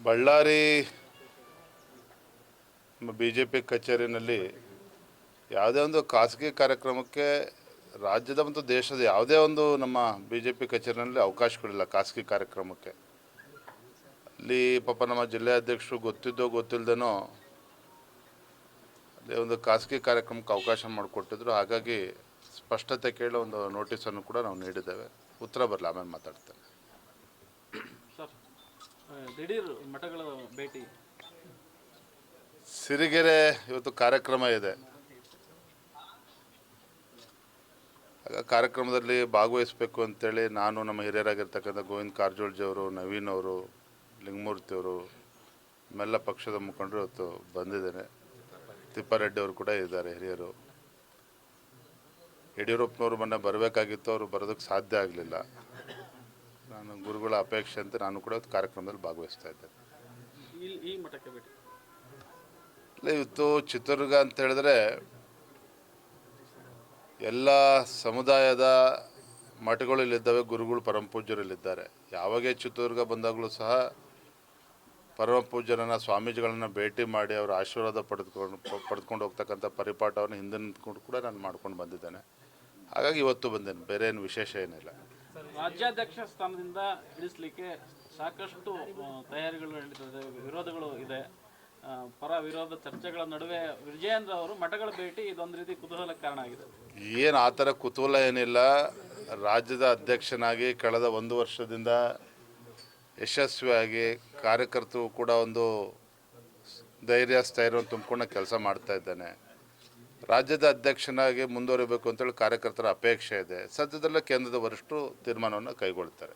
Ballari BJP ಕಚೇರಿನಲ್ಲಿ ಯಾವುದೇ ಒಂದು ಖಾಸಗಿ ಕಾರ್ಯಕ್ರಮಕ್ಕೆ ರಾಜ್ಯದ ಮತ್ತು ದೇಶದ ಯಾವುದೇ ಒಂದು ನಮ್ಮ ಬಿಜೆಪಿ ಕಚೇರಿನಲ್ಲಿ ಅವಕಾಶಗಳಿಲ್ಲ ಖಾಸಗಿ ಕಾರ್ಯಕ್ರಮಕ್ಕೆ. ಅಲ್ಲಿ ಪಾಪ ನಮ್ಮ ಜಿಲ್ಲಾಧ್ಯಕ್ಷರು ಗೊತ್ತಿದ್ದೋ ಗೊತ್ತಿಲ್ಲದೇನೋ ಅಲ್ಲಿ ಒಂದು ಖಾಸಗಿ ಕಾರ್ಯಕ್ರಮಕ್ಕೆ ಅವಕಾಶ ಮಾಡಿಕೊಟ್ಟಿದ್ರು. ಹಾಗಾಗಿ ಸ್ಪಷ್ಟತೆ ಕೇಳಿ ಒಂದು ನೋಟಿಸನ್ನು ಕೂಡ ನಾವು ನೀಡಿದ್ದೇವೆ. ಉತ್ತರ ಬರಲಿ, ಆಮೇಲೆ ಮಾತಾಡ್ತೇನೆ. ದಿಢೀರ್ ಮಠಗಳ ಭೇಟಿ, ಸಿರಿಗೆರೆ ಇವತ್ತು ಕಾರ್ಯಕ್ರಮ ಇದೆ. ಆಗ ಕಾರ್ಯಕ್ರಮದಲ್ಲಿ ಭಾಗವಹಿಸಬೇಕು ಅಂತೇಳಿ ನಾನು, ನಮ್ಮ ಹಿರಿಯರಾಗಿರ್ತಕ್ಕಂಥ ಗೋವಿಂದ ಕಾರಜೋಳಜಿ ಅವರು, ನವೀನ್ ಅವರು, ಲಿಂಗಮೂರ್ತಿ ಅವರು, ನಮ್ಮೆಲ್ಲ ಪಕ್ಷದ ಮುಖಂಡರು ಇವತ್ತು ಬಂದಿದ್ದೇನೆ. ತಿಪ್ಪಾರೆಡ್ಡಿ ಅವರು ಕೂಡ ಇದ್ದಾರೆ, ಹಿರಿಯರು. ಯಡಿಯೂರಪ್ಪನವರು ಮೊನ್ನೆ ಬರಬೇಕಾಗಿತ್ತು, ಅವರು ಬರೋದಕ್ಕೆ ಸಾಧ್ಯ ಆಗಲಿಲ್ಲ. ನಾನು ಗುರುಗಳ ಅಪೇಕ್ಷೆ ಅಂತ ನಾನು ಕೂಡ ಕಾರ್ಯಕ್ರಮದಲ್ಲಿ ಭಾಗವಹಿಸ್ತಾ ಇದ್ದೇನೆ. ಈ ಮಠಕ್ಕೆ ಭೇಟಿ ಇವತ್ತು ಚಿತ್ರದುರ್ಗ ಅಂತ ಹೇಳಿದ್ರೆ ಎಲ್ಲ ಸಮುದಾಯದ ಮಠಗಳು ಇಲ್ಲಿದ್ದಾವೆ, ಗುರುಗಳು ಪರಮ ಪೂಜ್ಯರಲ್ಲಿದ್ದಾರೆ. ಯಾವಾಗೇ ಚಿತ್ರದುರ್ಗ ಬಂದಾಗಲೂ ಸಹ ಪರಮ ಪೂಜ್ಯರನ್ನ, ಸ್ವಾಮೀಜಿಗಳನ್ನು ಭೇಟಿ ಮಾಡಿ ಅವರ ಆಶೀರ್ವಾದ ಪಡೆದುಕೊಂಡು ಹೋಗ್ತಕ್ಕಂಥ ಪರಿಪಾಠವನ್ನು ಹಿಂದಿನ ಕೂಡ ನಾನು ಮಾಡ್ಕೊಂಡು ಬಂದಿದ್ದೇನೆ. ಹಾಗಾಗಿ ಇವತ್ತು ಬಂದೇನೆ, ಬೇರೆ ಏನು ವಿಶೇಷ ಏನಿಲ್ಲ. ರಾಜ್ಯಾಧ್ಯಕ್ಷ ಸ್ಥಾನದಿಂದ ಇಳಿಸಲಿಕ್ಕೆ ಸಾಕಷ್ಟು ತಯಾರಿಗಳು ನಡೀತದೆ, ವಿರೋಧಗಳು ಇದೆ. ಪರ ವಿರೋಧ ಚರ್ಚೆಗಳ ನಡುವೆ ವಿಜಯೇಂದ್ರ ಅವರು ಮಠಗಳ ಭೇಟಿ ಇದೊಂದು ರೀತಿ ಕುತೂಹಲಕ್ಕೆ ಕಾರಣ ಆಗಿದೆ. ಏನು ಆ ಥರ ಕುತೂಹಲ ಏನಿಲ್ಲ. ರಾಜ್ಯದ ಅಧ್ಯಕ್ಷನಾಗಿ ಕಳೆದ 1 ವರ್ಷದಿಂದ ಯಶಸ್ವಿಯಾಗಿ ಕಾರ್ಯಕರ್ತರು ಕೂಡ ಒಂದು ಧೈರ್ಯ ಸ್ಥೈರ್ಯವನ್ನು ತುಂಬಿಕೊಂಡು ಕೆಲಸ ಮಾಡ್ತಾ ಇದ್ದಾನೆ. ರಾಜ್ಯದ ಅಧ್ಯಕ್ಷನಾಗಿ ಮುಂದುವರಿಬೇಕು ಅಂತೇಳಿ ಕಾರ್ಯಕರ್ತರ ಅಪೇಕ್ಷೆ ಇದೆ. ಸದ್ಯದಲ್ಲೇ ಕೇಂದ್ರದ ವರಿಷ್ಠರು ತೀರ್ಮಾನವನ್ನು ಕೈಗೊಳ್ತಾರೆ.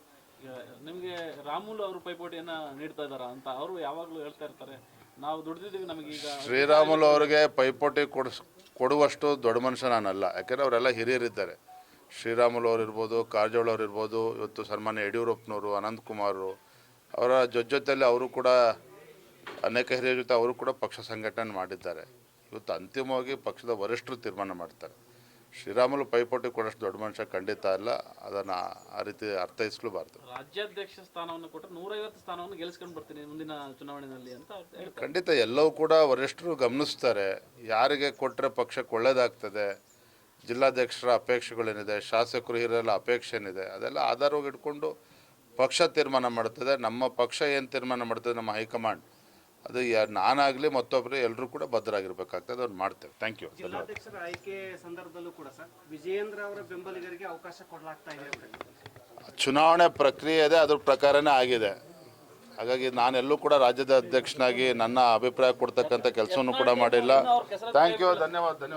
ನಿಮಗೆ ರಾಮುಲು ಅವರು ಪೈಪೋಟಿಯನ್ನು ನೀಡ್ತಾ ಇದ್ದಾರಾ ಅಂತ ಅವರು ಯಾವಾಗಲೂ ಹೇಳ್ತಾ ಇರ್ತಾರೆ, ನಾವು ದುಡಿದಿದ್ದೀವಿ, ನಮಗೀಗ. ಶ್ರೀರಾಮುಲು ಅವರಿಗೆ ಪೈಪೋಟಿ ಕೊಡುವಷ್ಟು ದೊಡ್ಡ ಮನುಷ್ಯ ನಾನಲ್ಲ. ಯಾಕೆಂದರೆ ಅವರೆಲ್ಲ ಹಿರಿಯರಿದ್ದಾರೆ. ಶ್ರೀರಾಮುಲು ಅವರು ಇರ್ಬೋದು, ಕಾರಜೋಳ ಅವರು ಇರ್ಬೋದು, ಇವತ್ತು ಸನ್ಮಾನ್ಯ ಯಡಿಯೂರಪ್ಪನವರು, ಅನಂತಕುಮಾರರು ಅವರ ಜೊತೆಯಲ್ಲಿ ಅವರು ಕೂಡ ಅನೇಕ ಹಿರಿಯರ ಜೊತೆ ಅವರು ಕೂಡ ಪಕ್ಷ ಸಂಘಟನೆ ಮಾಡಿದ್ದಾರೆ. ಇವತ್ತು ಅಂತಿಮವಾಗಿ ಪಕ್ಷದ ವರಿಷ್ಠರು ತೀರ್ಮಾನ ಮಾಡ್ತಾರೆ. ಶ್ರೀರಾಮುಲು ಪೈಪೋಟಿ ಕೊಡೋಷ್ಟು ದೊಡ್ಡ ಮನುಷ್ಯ ಖಂಡಿತ ಅಲ್ಲ. ಅದನ್ನು ಆ ರೀತಿ ಅರ್ಥೈಸಲೂಬಾರ್ದು. ರಾಜ್ಯಾಧ್ಯಕ್ಷ ಸ್ಥಾನವನ್ನು ಕೊಟ್ಟರೆ 150 ಸ್ಥಾನವನ್ನು ಗೆಲ್ಲಿಸ್ಕೊಂಡು ಬರ್ತೀನಿ ಮುಂದಿನ ಚುನಾವಣೆಯಲ್ಲಿ ಅಂತ ಖಂಡಿತ ಎಲ್ಲವೂ ಕೂಡ ವರಿಷ್ಠರು ಗಮನಿಸ್ತಾರೆ. ಯಾರಿಗೆ ಕೊಟ್ಟರೆ ಪಕ್ಷಕ್ಕೆ ಒಳ್ಳೆಯದಾಗ್ತದೆ, ಜಿಲ್ಲಾಧ್ಯಕ್ಷರ ಅಪೇಕ್ಷೆಗಳೇನಿದೆ, ಶಾಸಕರು ಹಿರಿಯರ ಅಪೇಕ್ಷೆ ಏನಿದೆ, ಅದೆಲ್ಲ ಆಧಾರವಾಗಿ ಇಟ್ಕೊಂಡು ಪಕ್ಷ ತೀರ್ಮಾನ ಮಾಡ್ತದೆ. ನಮ್ಮ ಪಕ್ಷ ಏನು ತೀರ್ಮಾನ ಮಾಡ್ತದೆ, ನಮ್ಮ ಹೈಕಮಾಂಡ್, ಅದು ನಾನಾಗಲಿ ಮತ್ತೊಬ್ಬರು ಎಲ್ಲರೂ ಕೂಡ ಭದ್ರಾಗಿರ್ಬೇಕಾಗ್ತದೆ. ಅವ್ರು ಮಾಡ್ತೇವೆ. Thank you. ಜಿಲ್ಲಾಧ್ಯಕ್ಷರ ಆಯ್ಕೆ ಸಂದರ್ಭದಲ್ಲೂ ಕೂಡ ಸರ್ ವಿಜಯೇಂದ್ರ ಅವರ ಬೆಂಬಲಿಗರಿಗೆ ಅವಕಾಶ ಕೊಡಲಾಗ್ತಾ ಇದೆ. ಚುನಾವಣೆ ಪ್ರಕ್ರಿಯೆ ಇದೆ, ಅದ್ರ ಪ್ರಕಾರನೇ ಆಗಿದೆ. ಹಾಗಾಗಿ ನಾನೆಲ್ಲೂ ಕೂಡ ರಾಜ್ಯದ ಅಧ್ಯಕ್ಷನಾಗಿ ನನ್ನ ಅಭಿಪ್ರಾಯ ಕೊಡ್ತಕ್ಕಂಥ ಕೆಲಸವನ್ನು ಕೂಡ ಮಾಡಿಲ್ಲ. Thank you. ಧನ್ಯವಾದ.